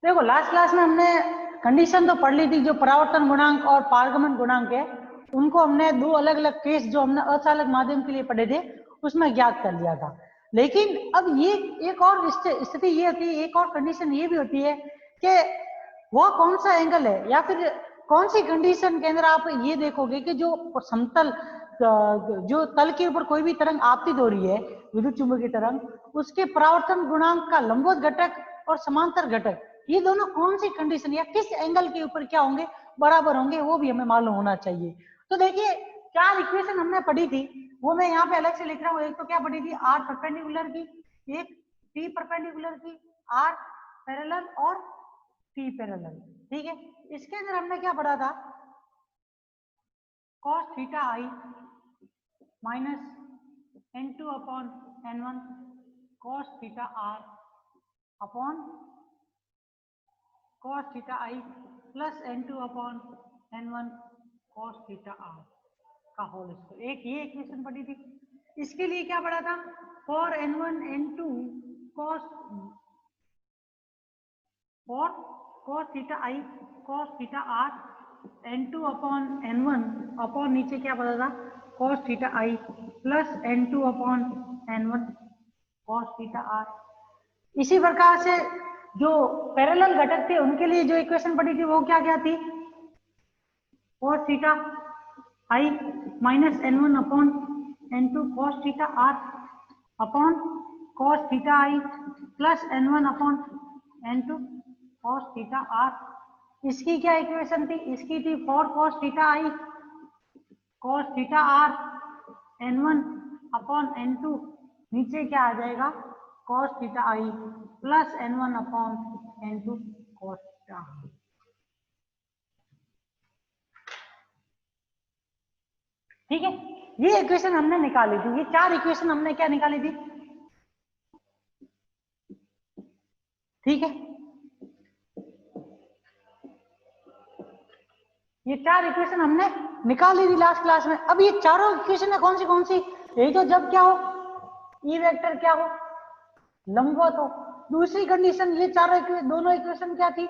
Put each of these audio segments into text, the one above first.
देखो last class में हमने कंडीशन तो पढ़ ली थी, जो परावर्तन गुणांक और पारगमन गुणांक है उनको हमने दो अलग अलग केस जो हमने अचालक माध्यम के लिए पढ़े थे उसमें ज्ञात कर लिया था। लेकिन अब ये एक और स्थिति ये होती है, एक और कंडीशन ये भी होती है कि वह कौन सा एंगल है या फिर कौन सी कंडीशन के अंदर आप ये देखोगे कि जो समतल जो तल के ऊपर कोई भी तरंग आपतित हो रही है विद्युत चुंबकीय तरंग, उसके परावर्तन गुणांक का लंबवत घटक और समांतर घटक ये दोनों कौन सी कंडीशन या किस एंगल के ऊपर क्या होंगे, बराबर होंगे, वो भी हमें मालूम होना चाहिए। तो देखिए 4 इक्वेशन हमने पढ़ी थी, वो मैं यहाँ पे अलग से लिख रहा हूँ। एक तो क्या पढ़ी थी, आर परपेंडिकुलर की, एक टी परपेंडिकुलर की, आर पैरेलल और टी पैरेलल। ठीक है, इसके अंदर हमने क्या पढ़ा था, cos theta I minus n2 upon n1 cos theta R upon cos theta I plus n2 upon n1 cos theta R का होल स्क्वायर। एक ये इक्वेशन पढ़ी थी। इसके लिए क्या पढ़ा था, for n1 n2 cos theta I cos theta R n2 upon n1 upon नीचे क्या पढ़ा था, cos theta I plus n2 upon n1 cos theta R. इसी प्रकार से जो पैरेलल घटक थे उनके लिए जो इक्वेशन पढ़ी थी वो क्या क्या थी, cos theta I minus n1 upon n2 cos theta R upon cos theta I plus n1 upon n2 cos theta R. इसकी क्या इक्वेशन थी, इसकी थी four cos theta I cos theta R n1 upon n2 नीचे क्या आ जाएगा cos theta I plus n1 upon n2 cos theta. ठीक है, ये इक्वेशन हमने निकाली थी, ये 4 इक्वेशन हमने क्या निकाली थी। ठीक है, ये 4 इक्वेशन हमने निकाली थी लास्ट क्लास में। अब ये चारों इक्वेशन है कौन सी, यही तो जब क्या हो, ई वेक्टर क्या हो, लंबवत हो। दूसरी कंडीशन ये चारों दोनों इक्वेशन क्या थी,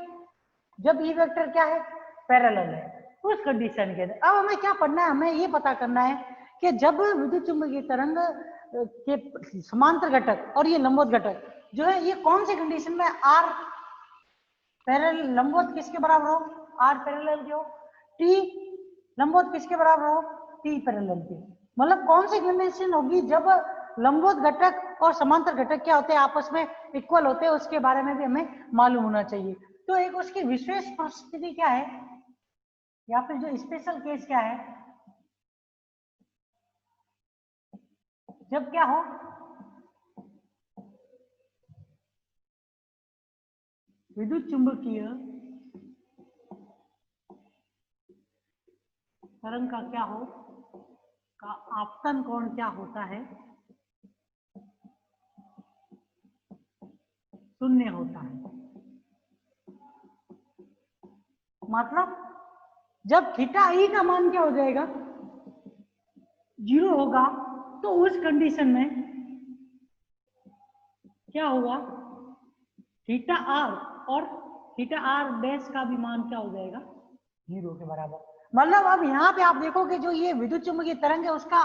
जब ई वेक्टर क्या है, पैरेलल है। उस कंडीशन के अंदर अब हमें क्या पढ़ना है, हमें ये पता करना है कि जब विद्युत चुंबकीय तरंग के समांतर घटक और ये लंबवत घटक जो है ये कौन सी कंडीशन में आर पैरेलल लंबवत किसके बराबर हो, आर पैरेलल के हो, टी लंबवत किसके बराबर हो, टी पैरेलल के। मतलब कौन सी कंडीशन होगी जब लंबवत घटक और समांतर घटक क्या होते हैं, आपस में इक्वल होते हैं, उसके बारे में भी हमें मालूम होना चाहिए। तो एक उसकी विशेष परिस्थिति क्या है या फिर जो स्पेशल केस क्या है, जब क्या हो, विद्युत चुंबकीय तरंग का क्या हो, का आपतन कोण क्या होता है, शून्य होता है। मतलब जब थीटा ई का मान क्या हो जाएगा, 0 होगा, तो उस कंडीशन में क्या होगा, थीटा आर और थीटा आर डैश का भी मान क्या हो जाएगा, 0 के बराबर। मतलब अब यहाँ पे आप देखोगे जो ये विद्युत चुंबकीय तरंग है उसका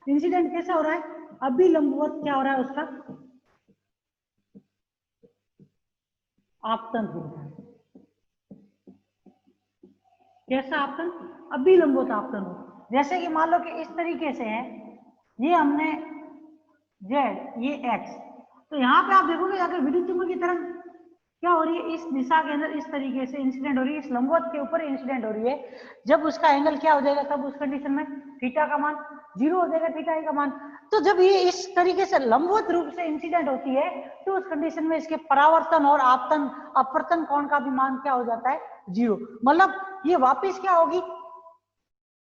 इंसिडेंट कैसा हो रहा है, अभी लंबवत क्या हो रहा है, उसका आपतन हो रहा है। कैसा आपतन, अभी लंबवत आपतन हो। जैसे कि मान लो कि इस तरीके से है, ये हमने z ये x, तो यहाँ पे आप देखोगे अगर विद्युत चुंबकीय तरंग क्या हो रही है, इस दिशा के अंदर इस तरीके से इंसिडेंट हो रही है, इस लंबवत के ऊपर इंसिडेंट हो रही है, जब उसका एंगल क्या हो जाएगा, तब उस कंडीशन में थीटा का मान 0 हो जाएगा, थीटा का मान। तो जब ये इस तरीके से लंबवत रूप से इंसिडेंट होती है तो उस कंडीशन में इसके परावर्तन और आपतन अपवर्तन कोण का भी मान क्या हो जाता है, 0। मतलब ये वापिस क्या होगी,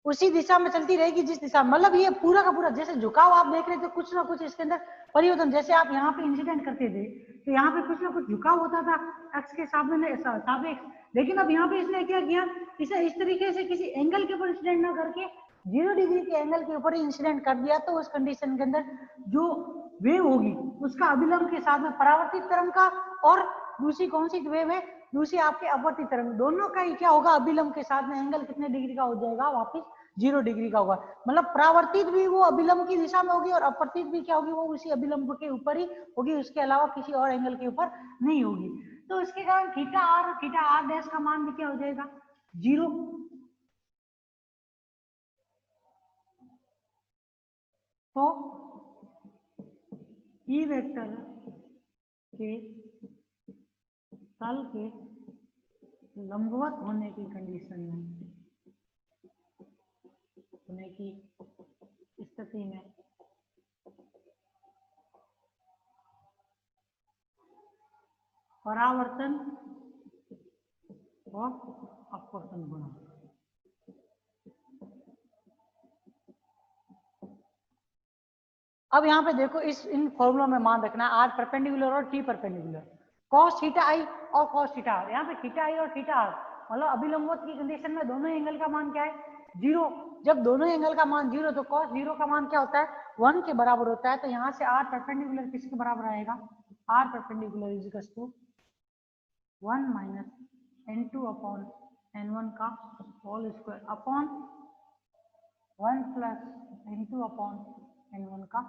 उसी दिशा में चलती रहेगी जिस दिशा, मतलब ये पूरा का पूरा जैसे झुकाव आप देख रहे थे, कुछ ना कुछ इसके अंदर परिवर्तन। जैसे आप यहाँ पे इंसिडेंट करते थे तो यहाँ पे कुछ ना कुछ झुकाव होता था एक्स के सापेक्ष, लेकिन अब यहाँ पे इसने क्या किया, इसे इस तरीके से किसी एंगल के ऊपर इंसिडेंट ना करके 0 डिग्री के एंगल के ऊपर इंसिडेंट कर दिया। तो उस कंडीशन के अंदर जो वेव होगी उसका अभिलंब के साथ में परावर्तित तरंग का, और दूसरी कौन सी वेव है, दूसरी आपके अपवर्तित तरंग, दोनों का ही क्या होगा, अभिलंब के साथ में एंगल कितने डिग्री का हो जाएगा, वापस 0 डिग्री का होगा। मतलब परावर्तित भी वो अभिलंब की दिशा में होगी और अपवर्तित भी क्या होगी, वो उसी अभिलंब के ऊपर ही होगी, उसके अलावा किसी और एंगल के ऊपर नहीं होगी। तो इसके कारण थीटा आर डैश का मान भी क्या हो जाएगा, 0। तो ई वेक्टर के तल के लंबवत होने की कंडीशन में, होने की स्थिति में परावर्तन और अपवर्तन गुणांक, अब यहाँ पे देखो इस इन फॉर्मूलों में मान रखना आर परपेंडिकुलर और टी परपेंडिकुलर, कॉस थीटा आई और कॉस थीटा आर। यहाँ पे थीटा आई और थीटा आर मतलब अभिलंबवत की कंडीशन में दोनों एंगल का मान क्या है, 0। जब दोनों एंगल का मान 0 तो कॉस 0 का मान क्या होता है, 1 के बराबर होता है। तो यहाँ से आर परपेंडिकुलर किसके बराबर आएगा, R perpendicular is equal to 1 minus n2 upon n1 का whole square upon 1 plus n2 upon n1 का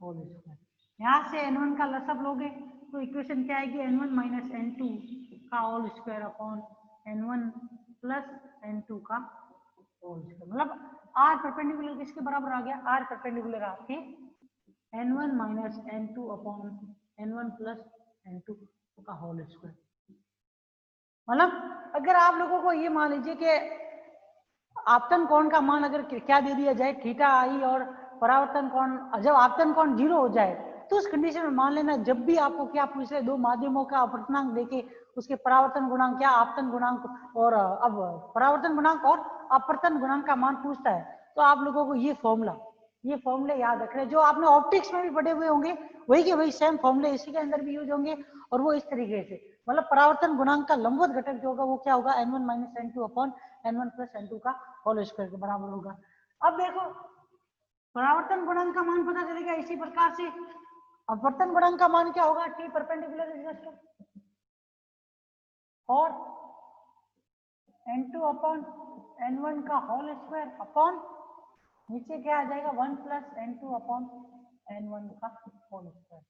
होल स्क्वायर। यहाँ से n1 का लसअप लोगे तो इक्वेशन क्या आएगी, n1 माइनस n2 का whole square upon n1 plus n2 का होल स्क्वायर। मतलब आर परपेंडिकुलर किसके बराबर आ गया, आर परपेंडिकुलर आपके n1 minus n2 upon n1 plus n2 का होल स्क्वायर। मतलब अगर आप लोगों को ये मान लीजिए कि आपतन कोण का मान अगर क्या दे दिया जाए, थीटा आई, और परावर्तन कोण, जब आपतन कोण 0 हो जाए तो उस कंडीशन में मान लेना जब भी आपको क्या पूछ रहे, दो माध्यमों का अपवर्तनांक देके उसके परावर्तन गुणांक क्या, आपतन गुणांक और अब परावर्तन गुणांक और अपवर्तन गुणांक का मान पूछता है, तो आप लोगों को ये फॉर्मूले याद रखने, जो आपने ऑप्टिक्स में भी पढ़े हुए होंगे वही के वही सेम फॉर्मूले इसी के अंदर भी यूज होंगे। और वो इस तरीके से मतलब परावर्तन गुणांक का लंबवत घटक जो होगा वो क्या होगा, n1 minus n2 upon n1 plus n2 का होल स्क्वायर के बराबर होगा। अब देखो परावर्तन गुणांक का मान पता चलेगा इसी प्रकार से, अपवर्तन गुणांक का मान क्या होगा, t perpendicular is equal to और n2 अपॉन n1 का होल स्क्वायर अपॉन नीचे क्या आ जाएगा, 1 प्लस n2 अपॉन n1 का होल स्क्वायर।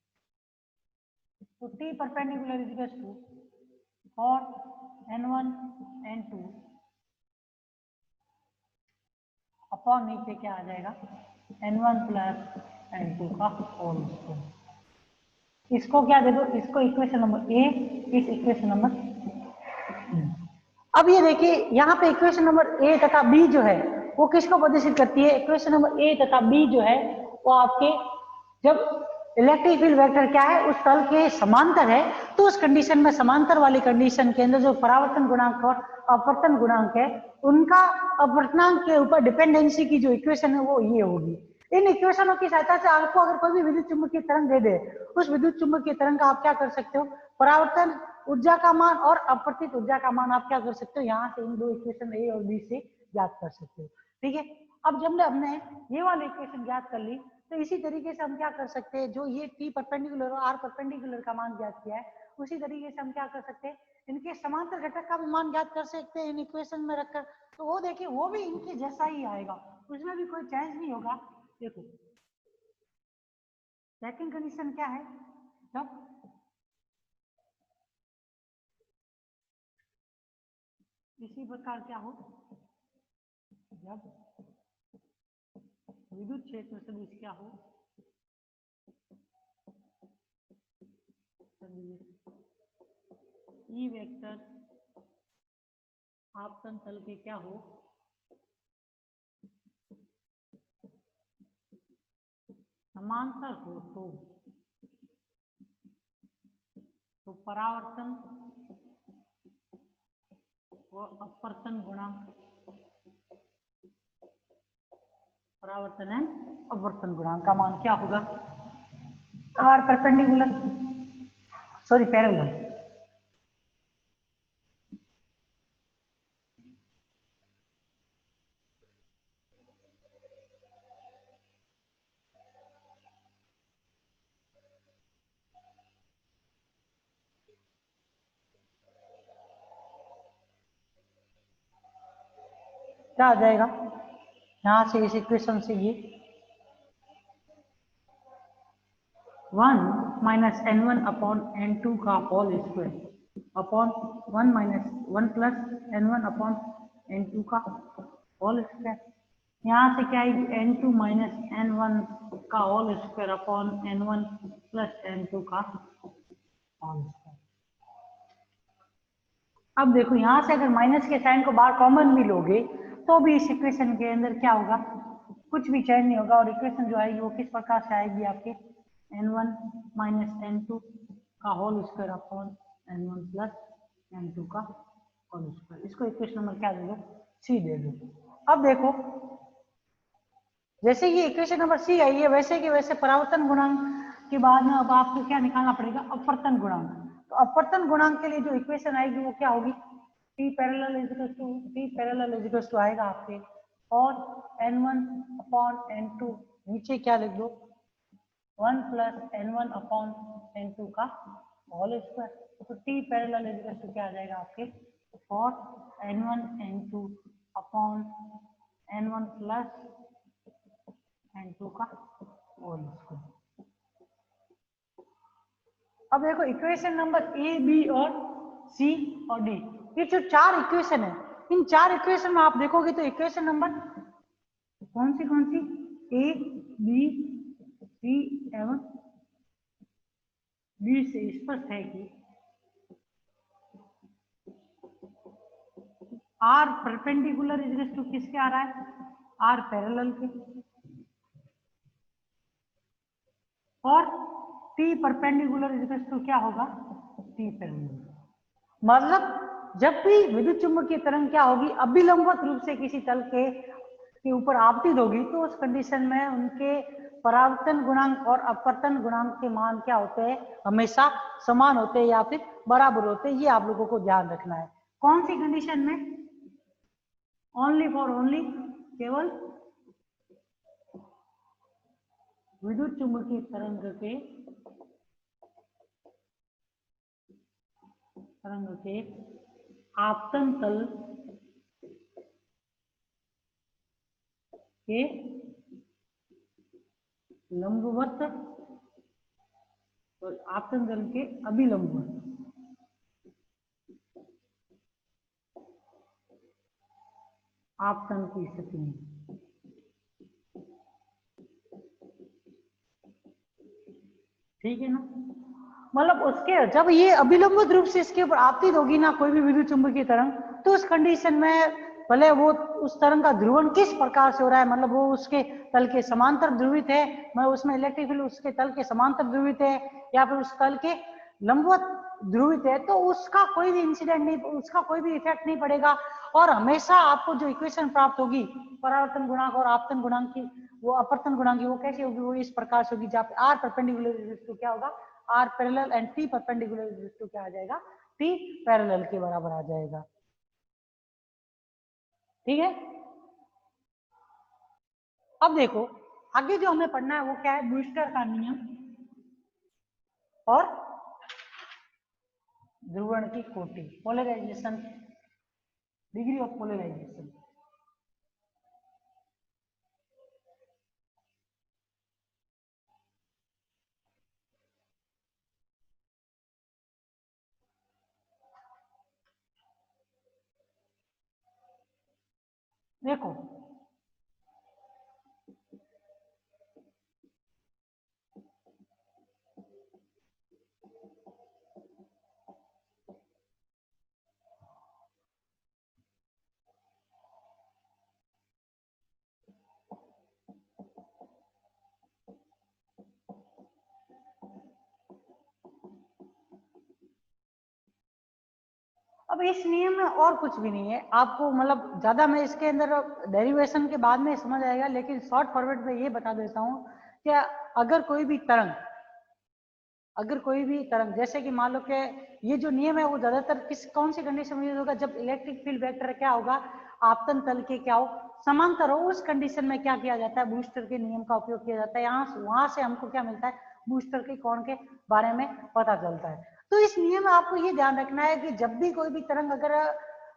तो t perpendicular is equal to और n1 n2 अपॉन नीचे क्या आ जाएगा, n1 प्लस n2 का होल स्क्वायर। इसको क्या देखो, इसको इक्वेशन नंबर ए, इस इक्वेशन नंबर। अब ये देखिए यहाँ पे इक्वेशन नंबर ए तथा बी जो है वो किसको प्रदर्शित करती है, इक्वेशन नंबर ए तथा बी जो है वो आपके जब इलेक्ट्रिक फील्ड वेक्टर क्या है, उस तल के समांतर है, तो उस कंडीशन में समांतर वाली कंडीशन के अंदर जो परावर्तन गुणांक और अपवर्तन गुणांक है उनका अपवर्तनांक के ऊपर डिपेंडेंसी की जो इक्वेशन है वो ये होगी। इन इक्वेशनों की सहायता से आपको अगर कोई भी विद्युत चुम्बकीय तरंग दे दे, उस विद्युत चुम्बकीय तरंग का आप क्या कर सकते हो, परावर्तन ऊर्जा का मान और अपवर्तित ऊर्जा का मान आप क्या कर सकते हो, यहाँ से इन दो इक्वेशन ए और बी से ज्ञात कर सकते हो। ठीक है, अब जब हमने ये वाली इक्वेशन ज्ञात कर ली तो इसी तरीके से हम क्या कर सकते हैं, जो ये टी परपेंडिकुलर और आर परपेंडिकुलर का मान ज्ञात किया है उसी तरीके से हम क्या कर सकते हैं, इनके समांतर घटक का भी मान ज्ञात कर सकते हैं इन इक्वेशन में रखकर। तो वो देखिए वो भी इनके जैसा ही आएगा, उसमें भी कोई चेंज नहीं होगा। देखो सेकंड कंडीशन क्या है, जब इसी प्रकार क्या हो, जब विद्युत क्षेत्र सदिश क्या हो, ई वेक्टर आपतन तल के क्या हो, समांतर हो तो परावर्तन व अपवर्तन गुणांक, परावर्तन एंड अपवर्तन गुणांक का मान क्या होगा, आर परपेंडिकुलर सॉरी पैरेलल। क्या आ जाएगा यहाँ से इस इक्वेशन से ये 1 माइनस n1 अपॉन n2 का whole square upon 1 minus 1 plus n1 upon n2 का होल स्क्वायर। यहाँ से क्या है n2 माइनस n1 का whole square upon n1 plus n2 का होल स्क्वायर। अब देखो यहाँ से अगर माइनस के साइन को बाहर कॉमन भी लोगे तो भी इस इक्वेशन के अंदर क्या होगा, कुछ भी चेंज नहीं होगा और इक्वेशन जो आएगी वो किस प्रकार से आएगी आपके n1 माइनस n2 का whole square upon n1 plus n2 का होल स्क्वायर। इसको इक्वेशन नंबर क्या दे दो, सी दे दो। अब देखो जैसे ये इक्वेशन नंबर सी आई है वैसे कि वैसे परावर्तन गुणांक के बाद में अब आपको क्या निकालना पड़ेगा, अपवर्तन गुणांक। तो अपवर्तन गुणांक के लिए जो इक्वेशन आएगी वो क्या होगी, T parallel is equal to आएगा आपके और n1 अपॉन n2 नीचे क्या लिख दो 1 प्लस n1 अपॉन n2 का होल स्क्वायर। तो T parallel is equal to क्या आ जाएगा आपके और n1 n2 upon n1 plus n2 का होल स्क्वायर। अब देखो इक्वेशन नंबर ए बी और सी और डी, ये जो चार इक्वेशन है इन चार इक्वेशन में आप देखोगे तो इक्वेशन नंबर कौन सी ए बी सी एवं डी से स्पष्ट है कि आर परपेंडिकुलर इज टू किसके आ रहा है, आर पैरेलल के, और टी परपेंडिकुलर इज टू क्या होगा, टी पैरेलल। मतलब जब भी विद्युत चुम्बकीय तरंग क्या होगी अभिलंबवत रूप से किसी तल के ऊपर आपतित होगी तो उस कंडीशन में उनके परावर्तन गुणांक और अपवर्तन गुणांक के मान क्या होते हैं, हमेशा समान होते हैं या फिर बराबर होते हैं। ये आप लोगों को ध्यान रखना है। कौन सी कंडीशन में, ओनली फॉर ओनली, केवल विद्युत चुम्बकीय तरंग के आपतन तल के लंबवत और आपतन तल के अभिलंबवत आपतन की स्थिति में, ठीक है ना। मतलब उसके जब ये अभिलंबित रूप से इसके ऊपर आपतित होगी ना कोई भी विद्युत चुम्बकीय तरंग, तो उस कंडीशन में भले वो उस तरंग का ध्रुवण किस प्रकार से हो रहा है, मतलब वो उसके तल के समांतर ध्रुवित है, मतलब उसमें इलेक्ट्रिक फील्ड उसके तल के समांतर ध्रुवित है या फिर उस तल के लंबवत ध्रुवित है, तो उसका कोई भी इंसिडेंट नहीं, उसका कोई भी इफेक्ट नहीं पड़ेगा। और हमेशा आपको जो इक्वेशन प्राप्त होगी परावर्तन गुणांक और आपतन गुणांक की, वो अपवर्तन गुणांक की वो कैसी होगी, वो इस प्रकार से होगी जहाँ पे आर परपेंडिकुलर तो क्या होगा, R parallel and T perpendicular तो क्या आ जाएगा, टी पैरेलल के बराबर आ जाएगा। ठीक है। अब देखो आगे जो हमें पढ़ना है वो क्या है, ब्रूस्टर का नियम और ध्रुवण की कोटि, पोलराइजेशन, डिग्री ऑफ पोलराइजेशन। देखो अब इस नियम में और कुछ भी नहीं है आपको, मतलब ज्यादा मैं इसके अंदर डेरिवेशन के बाद में समझ आएगा, लेकिन शॉर्ट फॉरवर्ड में ये बता देता हूँ कि अगर कोई भी तरंग जैसे कि मान लो कि ये जो नियम है वो ज्यादातर कौन सी कंडीशन में यूज होगा, जब इलेक्ट्रिक फील्ड वेक्टर क्या होगा, आपतन तल के क्या हो, समांतर हो, उस कंडीशन में क्या किया जाता है, बूस्टर के नियम का उपयोग किया जाता है। वहां से हमको क्या मिलता है, बूस्टर के कोण के बारे में पता चलता है। तो इस नियम में आपको ये ध्यान रखना है कि जब भी कोई भी तरंग अगर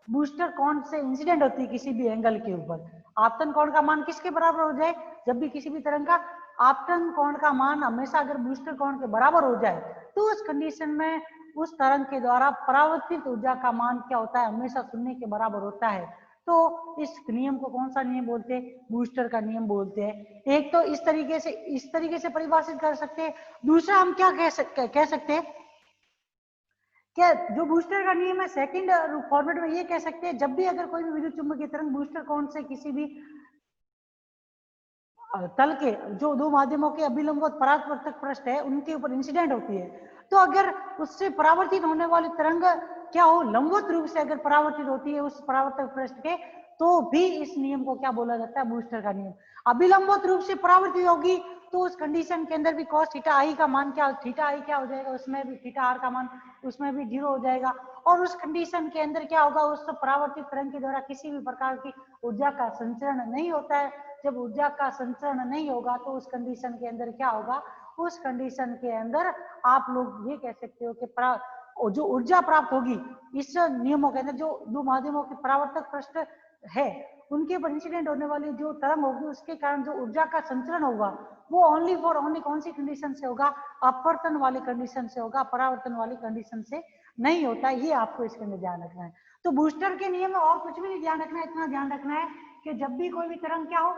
बूस्टर कोण से इंसिडेंट होती है किसी भी एंगल के ऊपर, आपतन कोण का मान किसके बराबर हो जाए, जब भी किसी भी तरंग का आपतन कोण का मान हमेशा अगर बूस्टर कोण के बराबर हो जाए तो उस कंडीशन में उस तरंग के द्वारा परावर्तित ऊर्जा का मान क्या होता है, हमेशा शून्य के बराबर होता है। तो इस नियम को कौन सा नियम बोलते हैं, बूस्टर का नियम बोलते हैं। एक तो इस तरीके से परिभाषित कर सकते हैं, दूसरा हम क्या कह सकते हैं, क्या जो बूस्टर का नियम है सेकंड फॉर्मेट में ये कह सकते हैं, जब भी अगर कोई भी विद्युत चुम्बकीय तरंग बूस्टर कोण से किसी भी तल के जो दो माध्यमों के अभिलंब और परावर्तक पृष्ठ है उनके ऊपर इंसिडेंट होती है, तो अगर उससे परावर्तित होने वाली तरंग क्या हो, लंबवत रूप से अगर परावर्तित होती है उस परावर्तक पृष्ठ के, तो भी इस नियम को क्या बोला जाता है, बूस्टर का नियम। अभिलंबवत रूप से परावर्तित होगी तो उस कंडीशन के अंदर भी cos थीटा आई का मान क्या, थीटा आई क्या हो जाएगा, उसमें भी थीटा आर का मान उसमें भी 0 हो जाएगा। और उस कंडीशन के अंदर क्या होगा, उस परावर्तित तरंग के द्वारा किसी भी प्रकार की ऊर्जा का संचरण नहीं होता है। जब ऊर्जा का संचरण नहीं होगा तो उस कंडीशन के अंदर क्या होगा, उस कंडीशन के अंदर आप लोग ये कह सकते हो कि जो ऊर्जा प्राप्त होगी इस नियमों के अंदर, जो दो माध्यमों के परावर्तक पृष्ठ है उनके ऊपर इंसिडेंट होने वाली जो तरंग होगी उसके कारण जो ऊर्जा का संचरण होगा वो ओनली कौन सी कंडीशन से होगा, अपवर्तन वाली कंडीशन से होगा, परावर्तन वाली कंडीशन से नहीं होता है। ये आपको इसके अंदर ध्यान रखना है। तो बूस्टर के नियम में और कुछ भी नहीं ध्यान रखना है, इतना ध्यान रखना है कि जब भी कोई भी तरंग क्या हो,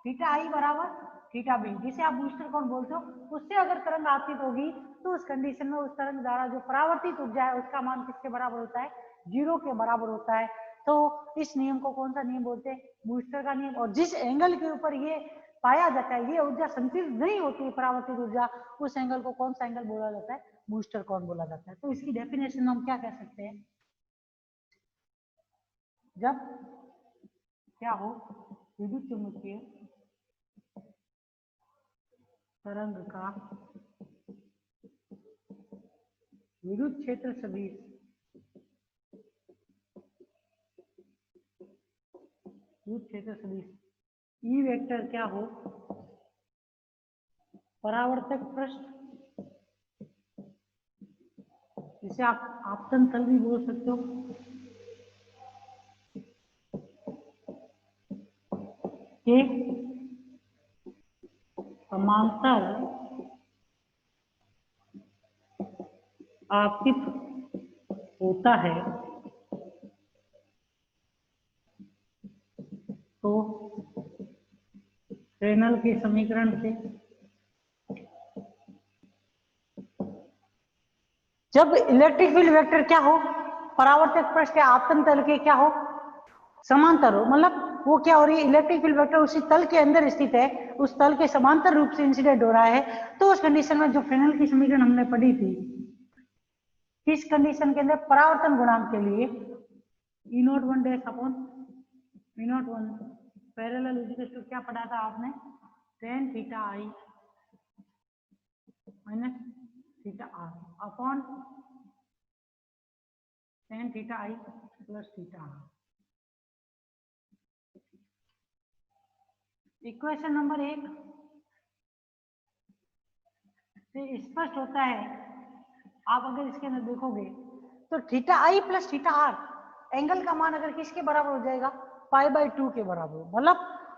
थीटा आई बराबर थीटा बी, जिसे आप बूस्टर कोण बोलते हो, उससे अगर तरंग आपतित होगी तो उस कंडीशन में उस तरंग द्वारा जो परावर्तित ऊर्जा है उसका मान किसके बराबर होता है, 0 के बराबर होता है। तो इस नियम को कौन सा नियम बोलते हैं, बूस्टर का नियम। और जिस एंगल के ऊपर ये पाया जाता है, ये ऊर्जा संचित नहीं होती है परावर्तित ऊर्जा, उस एंगल को कौन सा एंगल बोला जाता है, बूस्टर कोण बोला जाता है। तो इसकी डेफिनेशन हम क्या कह सकते हैं, जब क्या हो, विद्युत चुम्बकीय तरंग का विद्युत क्षेत्र सदिश ई वेक्टर क्या हो, परावर्तक पृष्ठ, जिसे आप आपतन तल भी बोल सकते हो, के समांतर आपतित होता है, तो फ्रेनेल के समीकरण से जब इलेक्ट्रिक फील्ड वेक्टर क्या हो, परावर्तक पृष्ठ के आपतन तल के क्या हो, समांतर हो, मतलब वो क्या हो रही है, इलेक्ट्रिक फील्ड वेक्टर उसी तल के अंदर स्थित है, उस तल के समांतर रूप से इंसिडेंट हो रहा है, तो उस कंडीशन में जो फ्रेनेल की समीकरण हमने पढ़ी थी, किस कंडीशन के अंदर, परावर्तन गुणांक के लिए E01 dash upon E01 parallel equal to क्या पढ़ा था आपने, tan theta I minus theta R upon tan theta I plus theta R. Equation number 1 से स्पष्ट होता है, आप अगर इसके अंदर देखोगे तो theta I plus theta R angle का मान अगर किसके बराबर हो जाएगा, π/2 के बराबर, मतलब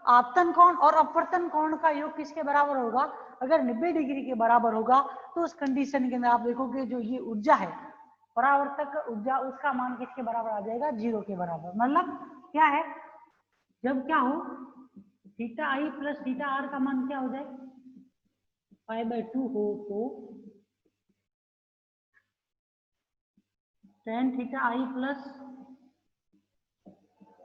आपतन कोण और अपवर्तन कोण का योग किसके बराबर होगा, अगर 90 डिग्री के बराबर होगा तो उस कंडीशन के अंदर आप देखोगे जो ये ऊर्जा है, परावर्तक ऊर्जा, उसका मान किसके बराबर आ जाएगा, 0 के बराबर। मतलब क्या है, जब क्या हो, theta I plus theta R का मान क्या हो जाए, π/2 हो, तो tan theta I plus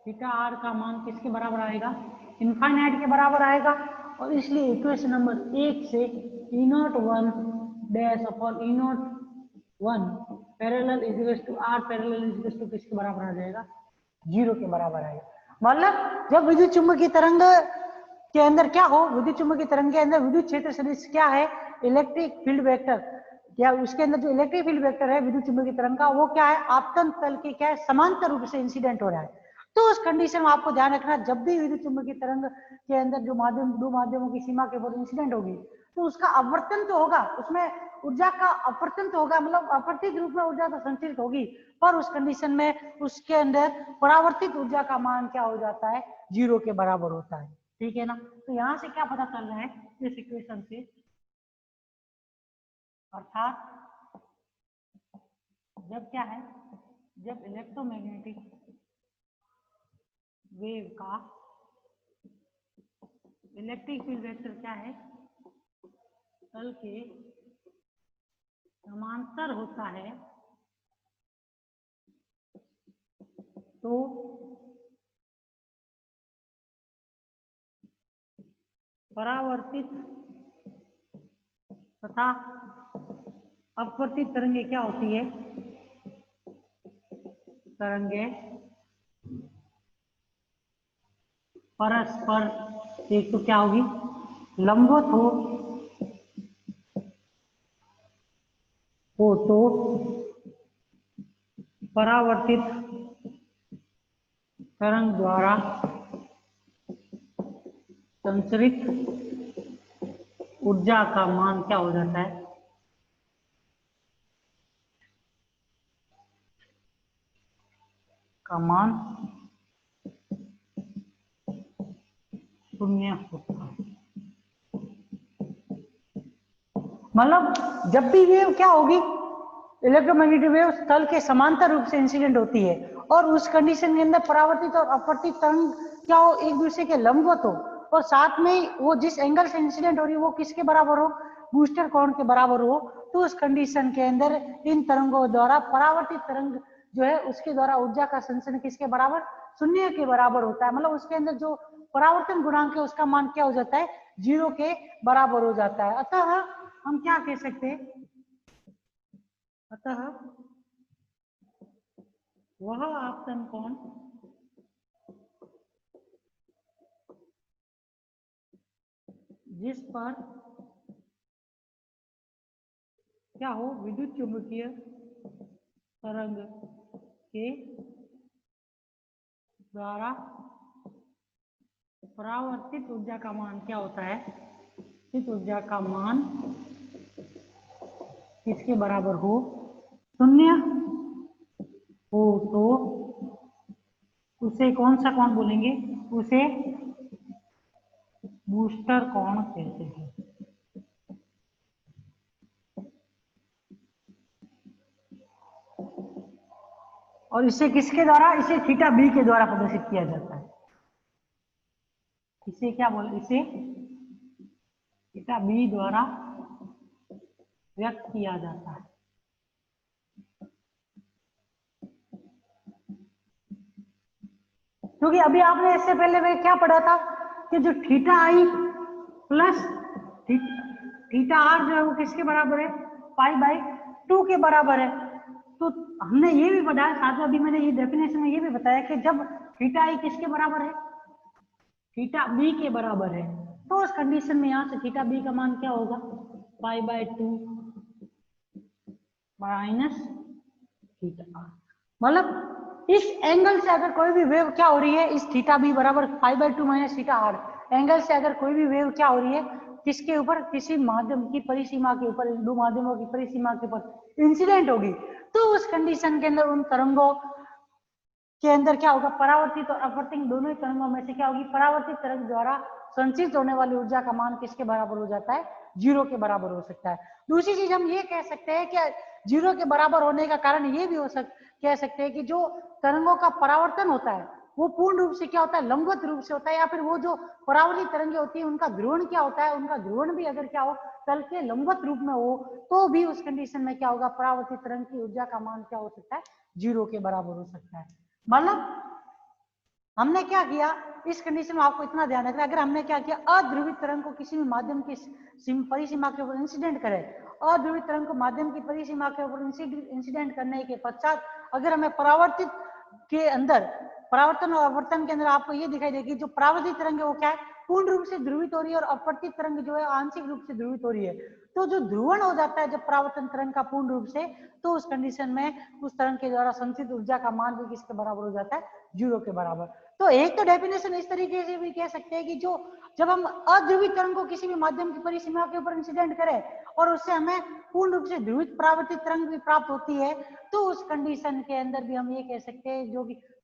theta R का मान किसके बराबर आएगा, इनफाइनाइट के बराबर आएगा। और इसलिए इक्वेशन नंबर 1 से E01 dash upon E01 parallel equal to R parallel equal to किसके बराबर आ जाएगा, 0 के बराबर आएगा। मतलब जब विद्युत चुम्बकीय तरंग के अंदर क्या हो, विद्युत चुम्बकीय तरंग के अंदर विद्युत क्षेत्र सदिश क्या है, इलेक्ट्रिक फील्ड वेक्टर, क्या उसके अंदर जो इलेक्ट्रिक फील्ड वेक्टर है विद्युत चुम्बकीय तरंग का, वो क्या है, आपतन तल के क्या है, समांतर रूप से इंसिडेंट हो रहा है। तो उस कंडीशन में आपको ध्यान रखना, जब भी विद्युत चुम्बकीय तरंग के अंदर जो दो माध्यमों की सीमा के ऊपर इंसिडेंट होगी तो उसका अपवर्तन तो होगा, उसमें ऊर्जा का अपवर्तन तो होगा, मतलब अपवर्तित रूप में ऊर्जा तो संचरित होगी, पर उस कंडीशन में उसके अंदर परावर्तित ऊर्जा का मान क्या हो जाता है, 0 के बराबर होता है। ठीक है ना। तो यहां से क्या पता चल रहा है इस इक्वेशन से, अर्थात जब क्या है, जब इलेक्ट्रोमैग्नेटिक वेव का इलेक्ट्रिक फील्ड वेक्टर क्या है, तल के समांतर होता है, तो परावर्तित तथा अपवर्तित तरंगे क्या होती है, तरंगे परस्पर, एक तो क्या होगी, लंबवत हो तो परावर्तित तरंग द्वारा संचरित ऊर्जा का मान क्या हो जाता है, का मान 0 होता है। मतलब जब भी वेव क्या होगी, इलेक्ट्रोमैग्नेटिक वेव स्थल के समांतर रूप से इंसिडेंट होती है, और उस कंडीशन के अंदर परावर्तित और अपवर्तित तरंग क्या हो, एक दूसरे के लंबवत हो, और साथ में वो जिस एंगल से इंसिडेंट हो रही है वो किसके बराबर हो, बूस्टर कोण के बराबर हो, तो उस कंडीशन के अंदर इन तरंगों द्वारा परावर्तित तरंग जो है उसके द्वारा ऊर्जा का संचरण किसके बराबर, 0 के बराबर होता है। मतलब उसके अंदर जो परावर्तन गुणांक है उसका मान क्या हो जाता है, 0 के बराबर हो जाता है। अतः हम क्या कह सकते हैं, अतः वह आपतन कोण जिस पर क्या हो, विद्युत चुंबकीय तरंग के द्वारा परावर्तित ऊर्जा का मान क्या होता है, इस ऊर्जा का मान किसके बराबर हो, 0 हो तो उसे कौन सा कोण बोलेंगे, उसे बूस्टर कोण कहते हैं। और इसे किसके द्वारा, इसे थीटा बी के द्वारा प्रदर्शित किया जाता है। इसे क्या बोले, इसे थीटा बी द्वारा व्यक्त किया जाता है। क्योंकि अभी आपने इससे पहले में क्या पढ़ा था कि जो theta I plus theta R जो है वो किसके बराबर है, π/2 के बराबर है। तो हमने ये भी बताया साथ में, अभी मैंने ये डेफिनेशन में ये भी बताया कि जब थीटा आई किसके बराबर है, थीटा बी के बराबर है, तो उस कंडीशन में यहां से थीटा बी का मान क्या होगा, π/2 माइनस थीटा आर। मतलब इस एंगल से अगर कोई भी वेव क्या हो रही है, इस थीटा बी बराबर π/2 माइनस थीटा आर एंगल से अगर कोई भी वेव क्या हो रही है, किसके ऊपर, किसी माध्यम की परिसीमा के ऊपर, दो माध्यमों की परिसीमा के ऊपर इंसिडेंट होगी, तो उस कंडीशन के अंदर उन तरंगों के अंदर क्या होगा, परावर्तित और अपवर्तित दोनों ही तरंगों में से क्या होगी, परावर्तित तरंग द्वारा संचित होने वाली ऊर्जा का मान किसके बराबर हो जाता है, 0 के बराबर हो सकता है। दूसरी चीज हम ये कह सकते हैं कि 0 के बराबर होने का कारण ये भी कह सकते हैं कि जो तरंगों का परावर्तन होता है वो पूर्ण रूप से क्या होता है, लंबवत रूप से होता है, या फिर वो जो परावर्तित तरंगे होती है उनका ध्रुवण क्या होता है, उनका ध्रुवण भी अगर क्या हो, तल के लंबवत रूप में हो, तो भी उस कंडीशन में क्या होगा, परावर्तित तरंग की ऊर्जा का मान क्या हो सकता है, 0 के बराबर हो सकता है। मतलब हमने क्या किया, इस कंडीशन में आपको इतना ध्यान रखना, अगर हमने क्या किया, अध्रुवित तरंग को किसी भी माध्यम की परिसीमा के ऊपर इंसिडेंट करे, अध्रुवित तरंग को माध्यम की परिसीमा के ऊपर इंसिडेंट करने के पश्चात अगर हमें परावर्तित के अंदर, परावर्तन और आवर्तन के अंदर आपको ये दिखाई देगी, जो परावर्तित तरंग है वो क्या है, पूर्ण रूप से ध्रुवित हो रही है और अपवर्तित तरंग जो है आंशिक रूप से ध्रुवित हो रही है। तो जो ध्रुवण हो जाता है जब परावर्तन तरंग का पूर्ण रूप से, तो उस कंडीशन में उस तरंग के द्वारा संचित ऊर्जा का मान भी किसके बराबर हो जाता है, 0 के बराबर। तो एक तो डेफिनेशन इस तरीके से भी कह सकते हैं कि जो जब हम अध्रुवित तरंग को किसी भी माध्यम की परिसीमा के ऊपर इंसिडेंट करें और उससे हमें पूर्ण रूप से ध्रुवित परावर्तित तरंग भी प्राप्त होती है, तो उस कंडीशन के अंदर भी हम ये कह सकते हैं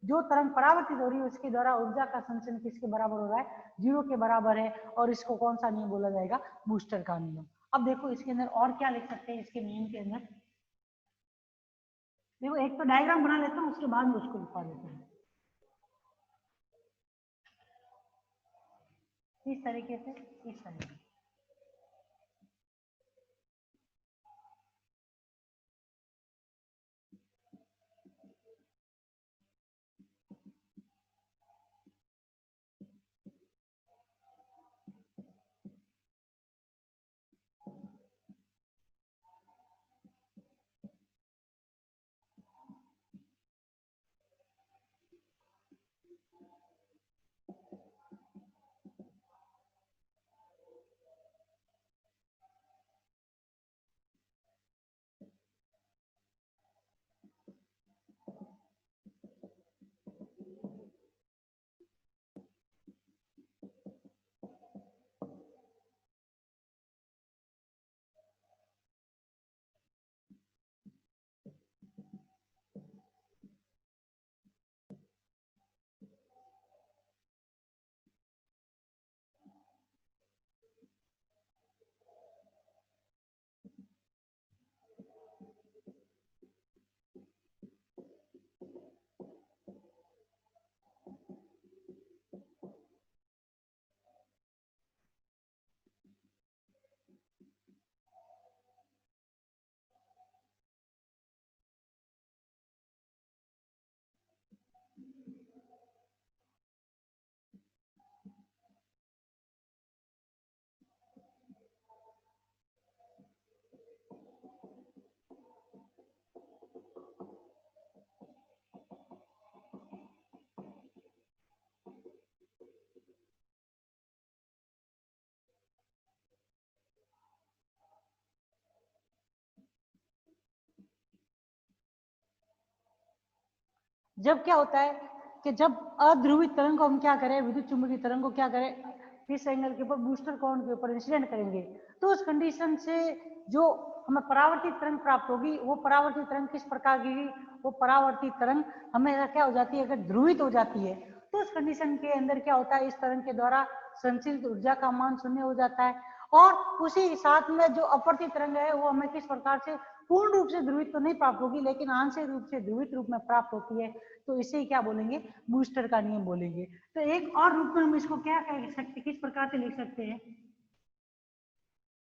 जो तरंग परावर्तित हो रही है उसके द्वारा ऊर्जा का संचयन किसके बराबर हो रहा है, 0 के बराबर है। और इसको कौन सा नियम बोला जाएगा, बूस्टर का नियम। अब देखो इसके अंदर और क्या लिख सकते हैं इसके नियम के अंदर। देखो एक तो डायग्राम बना लेता हूँ, उसके बाद में उसको लिखवा देते हैं इस तरीके से, इस तरीके से। जब क्या होता है कि जब अध्रुवित तरंग को हम क्या करें, विद्युत चुंबकीय तरंग को क्या करें, किस एंगल के ऊपर, बूस्टर कोण के ऊपर इंसिडेंट करेंगे, तो उस कंडीशन से जो हमें परावर्तित तरंग प्राप्त होगी, वो परावर्तित तरंग किस प्रकार की, वो परावर्तित तरंग हमेशा क्या हो जाती है, अगर ध्रुवित हो जाती है तो उस कंडीशन के अंदर क्या होता है, इस तरंग के द्वारा संचरित ऊर्जा का मान 0 हो जाता है। और उसी साथ में जो अपवर्तित तरंग है वो हमें किस प्रकार से पूर्ण रूप से ध्रुवित तो नहीं प्राप्त होगी, लेकिन आंशिक रूप से ध्रुवित रूप में प्राप्त होती है। तो इसे क्या बोलेंगे, बूस्टर का नियम बोलेंगे। तो एक और रूप में हम इसको क्या कह सकते, किस प्रकार से लिख सकते हैं,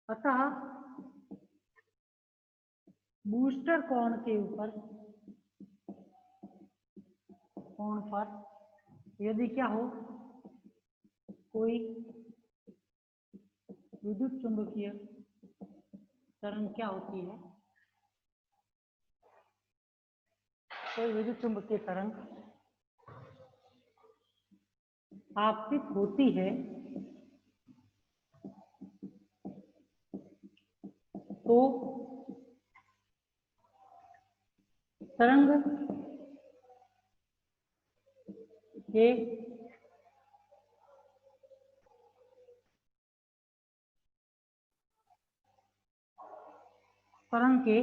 अतः बूस्टर कोण के ऊपर, कोण पर यदि क्या हो, कोई विद्युत चुंबकीय तरंग क्या होती है, कोई विद्युत चुंबकीय तरंग आपतित होती है, तो तरंग के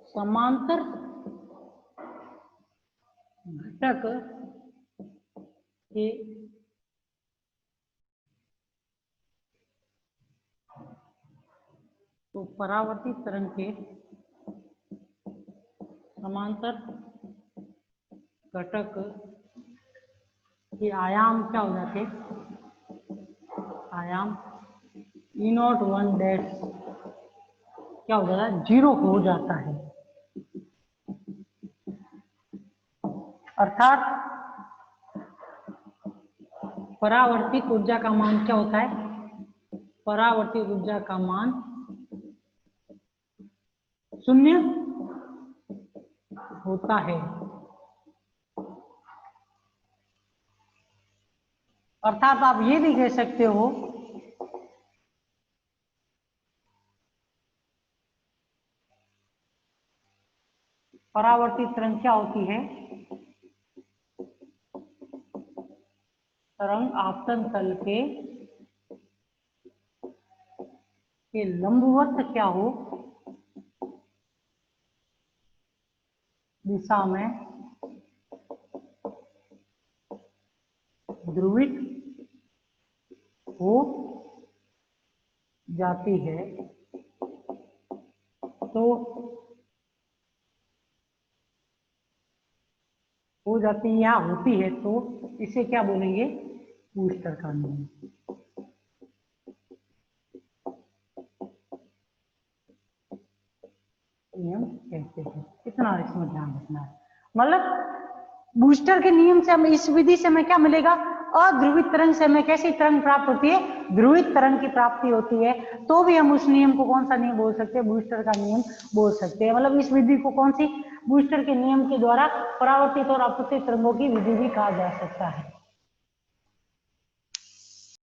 समांतर घटक के तो परावर्तित तरंग के समांतर घटक के आयाम क्या हो जाते, आयाम E01 डैश क्या हो जाता है, 0 हो जाता है। अर्थात परावर्तित ऊर्जा का मान क्या होता है, परावर्तित ऊर्जा का मान 0 होता है। अर्थात आप ये भी कह सकते हो परावर्तित तरंग क्या होती है, तरंग आपतन तल के लंबवत क्या हो दिशा में ध्रुवित हो जाती है, तो हो जाती है या होती है, तो इसे क्या बोलेंगे, बूस्टर का नियम। नियम कहते हैं, इतना इसमें ध्यान रखना है। मतलब बूस्टर के नियम से हमें, इस विधि से हमें क्या मिलेगा, अध्रुवित तरंग से हमें कैसी तरंग प्राप्त होती है, ध्रुवित तरंग की प्राप्ति होती है। तो भी हम उस नियम को कौन सा नियम बोल सकते हैं, बूस्टर का नियम बोल सकते हैं। मतलब इस विधि को कौन सी, बूस्टर के नियम के द्वारा परावर्तित और अपवर्तित तरंगों की विधि भी कहा जा सकता है।